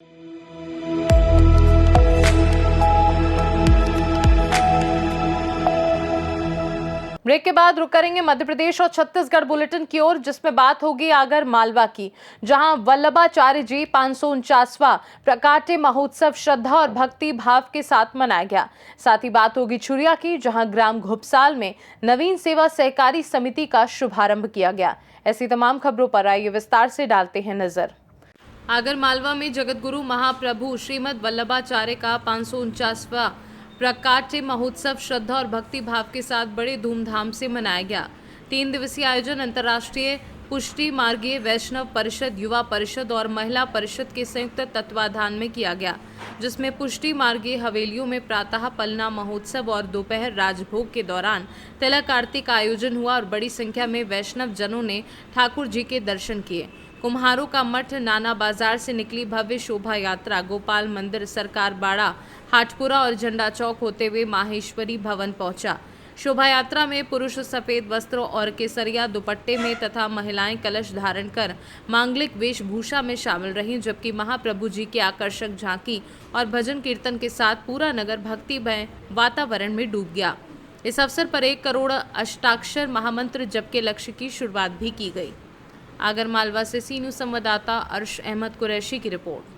Break के बाद रुक करेंगे मध्य प्रदेश और छत्तीसगढ़ बुलेटिन की ओर, जिसमें बात होगी आगर मालवा की, जहां वल्लभाचार्य जी 549वां प्रकाट्य महोत्सव श्रद्धा और भक्ति भाव के साथ मनाया गया। साथ ही बात होगी छुरिया की, जहां ग्राम घुपसाल में नवीन सेवा सहकारी समिति का शुभारंभ किया गया। ऐसी तमाम खबरों पर आइए विस्तार से डालते हैं नजर। आगर मालवा में जगतगुरु महाप्रभु श्रीमद वल्लभाचार्य का 549वां प्रकाट्य महोत्सव श्रद्धा और भक्ति भाव के साथ बड़े धूमधाम से मनाया गया। 3 दिवसीय आयोजन अंतर्राष्ट्रीय पुष्टि मार्गीय वैष्णव परिषद, युवा परिषद और महिला परिषद के संयुक्त तत्वाधान में किया गया, जिसमें पुष्टि मार्गीय हवेलियों में प्रातः पलना महोत्सव और दोपहर राजभोग के दौरान तिलक आरती का आयोजन हुआ और बड़ी संख्या में वैष्णव जनों ने ठाकुर जी के दर्शन किए। कुम्हारों का मठ नाना बाजार से निकली भव्य शोभा यात्रा गोपाल मंदिर, सरकार बाड़ा, हाटपुरा और झंडा चौक होते हुए माहेश्वरी भवन पहुंचा। शोभा यात्रा में पुरुष सफेद वस्त्रों और केसरिया दुपट्टे में तथा महिलाएं कलश धारण कर मांगलिक वेशभूषा में शामिल रहीं, जबकि महाप्रभु जी की आकर्षक झांकी और भजन कीर्तन के साथ पूरा नगर भक्तिमय वातावरण में डूब गया। इस अवसर पर 1 करोड़ अष्टाक्षर महामंत्र जप के लक्ष्य की शुरुआत भी की गई। आगर मालवा से सी न्यूज़ संवाददाता अर्श अहमद कुरैशी की रिपोर्ट।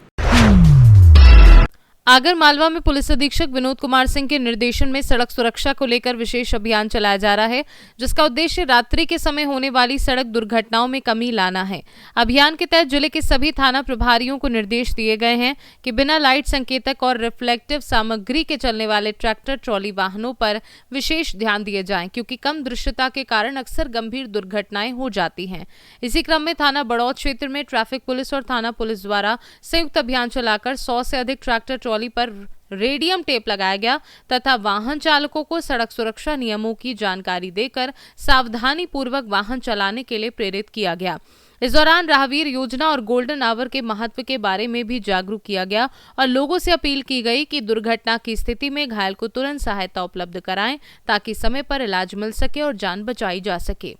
आगर मालवा में पुलिस अधीक्षक विनोद कुमार सिंह के निर्देशन में सड़क सुरक्षा को लेकर विशेष अभियान चलाया जा रहा है, जिसका उद्देश्य रात्रि के समय होने वाली सड़क दुर्घटनाओं में कमी लाना है। अभियान के तहत जिले के सभी थाना प्रभारियों को निर्देश दिए गए हैं कि बिना लाइट संकेतक और रिफ्लेक्टिव सामग्री के चलने वाले ट्रैक्टर ट्रॉली वाहनों पर विशेष ध्यान दिए जाए, क्योंकि कम दृश्यता के कारण अक्सर गंभीर दुर्घटनाएं हो जाती हैं। इसी क्रम में थाना बड़ौद क्षेत्र में ट्रैफिक पुलिस और थाना पुलिस द्वारा संयुक्त अभियान चलाकर 100 से अधिक ट्रैक्टर ट्रॉली पर रेडियम टेप लगाया गया तथा वाहन चालकों को सड़क सुरक्षा नियमों की जानकारी देकर सावधानी पूर्वक वाहन चलाने के लिए प्रेरित किया गया। इस दौरान राहगीर योजना और गोल्डन आवर के महत्व के बारे में भी जागरूक किया गया और लोगों से अपील की गई कि दुर्घटना की स्थिति में घायल को तुरंत सहायता उपलब्ध कराएं, ताकि समय पर इलाज मिल सके और जान बचाई जा सके।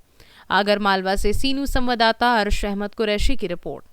आगर मालवा से सी न्यूज़ संवाददाता अर्श अहमद कुरैशी की रिपोर्ट।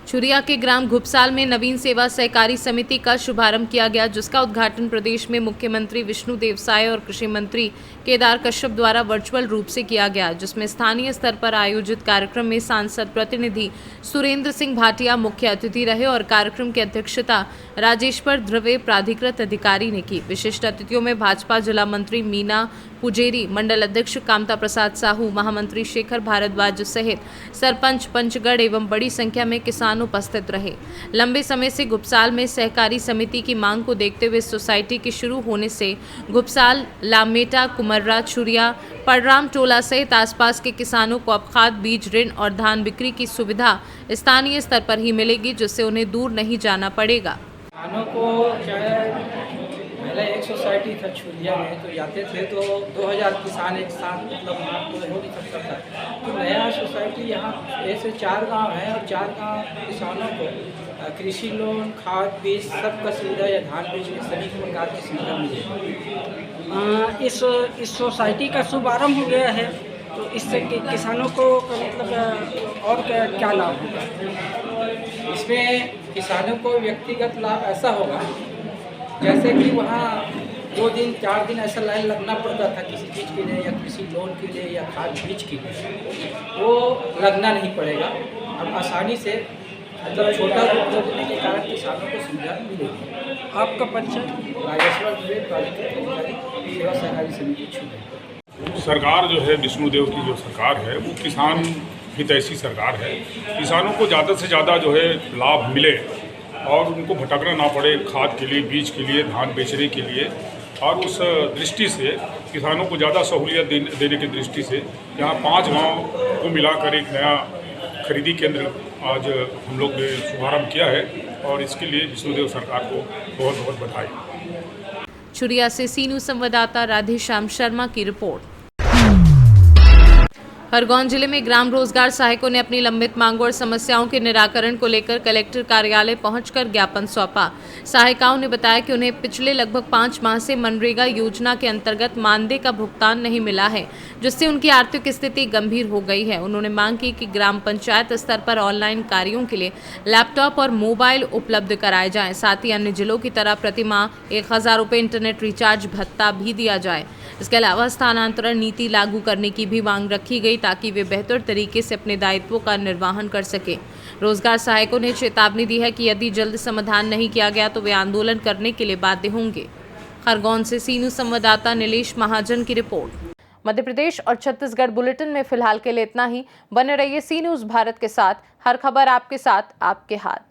छुरिया के ग्राम घुपसाल में नवीन सेवा सहकारी समिति का शुभारंभ किया गया, जिसका उद्घाटन प्रदेश में मुख्यमंत्री विष्णुदेव साय और कृषि मंत्री केदार कश्यप द्वारा वर्चुअल रूप से किया गया, जिसमें स्थानीय स्तर पर आयोजित कार्यक्रम में सांसद प्रतिनिधि सुरेंद्र सिंह भाटिया मुख्य अतिथि रहे और कार्यक्रम की अध्यक्षता राजेश्वर ध्रुवे प्राधिकृत अधिकारी ने की। विशिष्ट अतिथियों में भाजपा जिला मंत्री मीना पुजेरी, मंडल अध्यक्ष कामता प्रसाद साहू, महामंत्री शेखर भारद्वाज सहित सरपंच, पंचगढ़ एवं बड़ी संख्या में किसान उपस्थित रहे। लंबे समय से घुपसाल में सहकारी समिति की मांग को देखते हुए सोसाइटी के शुरू होने से घुपसाल, लामेटा, कुमर्रा, छुरिया, पड़राम टोला सहित आसपास के किसानों को अब खाद, बीज, ऋण और धान बिक्री की सुविधा स्थानीय स्तर पर ही मिलेगी, जिससे उन्हें दूर नहीं जाना पड़ेगा। किसानों को पहले एक सोसाइटी था छुरिया में, तो जाते थे तो 2000 किसान एक साथ, मतलब वहाँ तो हो नहीं सकता था। तो नया सोसाइटी यहाँ ऐसे 4 गांव हैं और 4 गांव किसानों को कृषि लोन, खाद, बीज सबका सुविधा या धान बीज के सभी प्रकार की सुविधा मिलेगी। इस सोसाइटी का शुभारम्भ हो गया है, तो इससे किसानों को मतलब और क्या लाभ होगा? इसमें किसानों को व्यक्तिगत लाभ ऐसा होगा, जैसे कि वहाँ 2 दिन 4 दिन ऐसा लाइन लगना पड़ता था किसी चीज़ के लिए, या कृषि लोन के लिए या खाद बीज के लिए, वो लगना नहीं पड़ेगा। अब आसानी से मतलब छोटा रूप देने के कारण किसानों को सुविधा मिलेगी। आपका परिचय? राजेश्वर ध्रुवे प्राधिकृत अधिकारी, सेवा सहकारी समिति छुरिया। सरकार जो है विष्णुदेव की जो सरकार है वो किसान हितैषी सरकार है। किसानों को ज़्यादा से ज़्यादा जो है लाभ मिले और उनको भटकना ना पड़े खाद के लिए, बीज के लिए, धान बेचने के लिए, और उस दृष्टि से किसानों को ज़्यादा सहूलियत देने की दृष्टि से यहाँ 5 गांव को मिलाकर एक नया खरीदी केंद्र आज हम लोग ने शुभारम्भ किया है और इसके लिए विष्णुदेव सरकार को बहुत बहुत बधाई। छुरिया से सी न्यूज़ संवाददाता राधेश्याम शर्मा की रिपोर्ट। खरगोन जिले में ग्राम रोजगार सहायकों ने अपनी लंबित मांगों और समस्याओं के निराकरण को लेकर कलेक्टर कार्यालय पहुंचकर ज्ञापन सौंपा। सहायिकाओं ने बताया कि उन्हें पिछले लगभग 5 माह से मनरेगा योजना के अंतर्गत मानदेय का भुगतान नहीं मिला है, जिससे उनकी आर्थिक स्थिति गंभीर हो गई है। उन्होंने मांग की कि ग्राम पंचायत स्तर पर ऑनलाइन कार्यों के लिए लैपटॉप और मोबाइल उपलब्ध कराए जाएं। साथ ही अन्य जिलों की तरह प्रति माह 1000 रुपये इंटरनेट रिचार्ज भत्ता भी दिया जाए। इसके अलावा स्थानांतरण नीति लागू करने की भी मांग रखी गई ताकि वे बेहतर तरीके से अपने दायित्वों का निर्वहन कर सके। रोजगार सहायकों ने चेतावनी दी है कि यदि जल्द समाधान नहीं किया गया तो वे आंदोलन करने के लिए बाध्य होंगे। खरगोन से सी न्यूज़ संवाददाता नीलेश महाजन की रिपोर्ट। मध्य प्रदेश और छत्तीसगढ़ बुलेटिन में फिलहाल के लिए इतना ही। बने रहिए सी न्यूज़ भारत के साथ। हर खबर आपके साथ, आपके हाथ।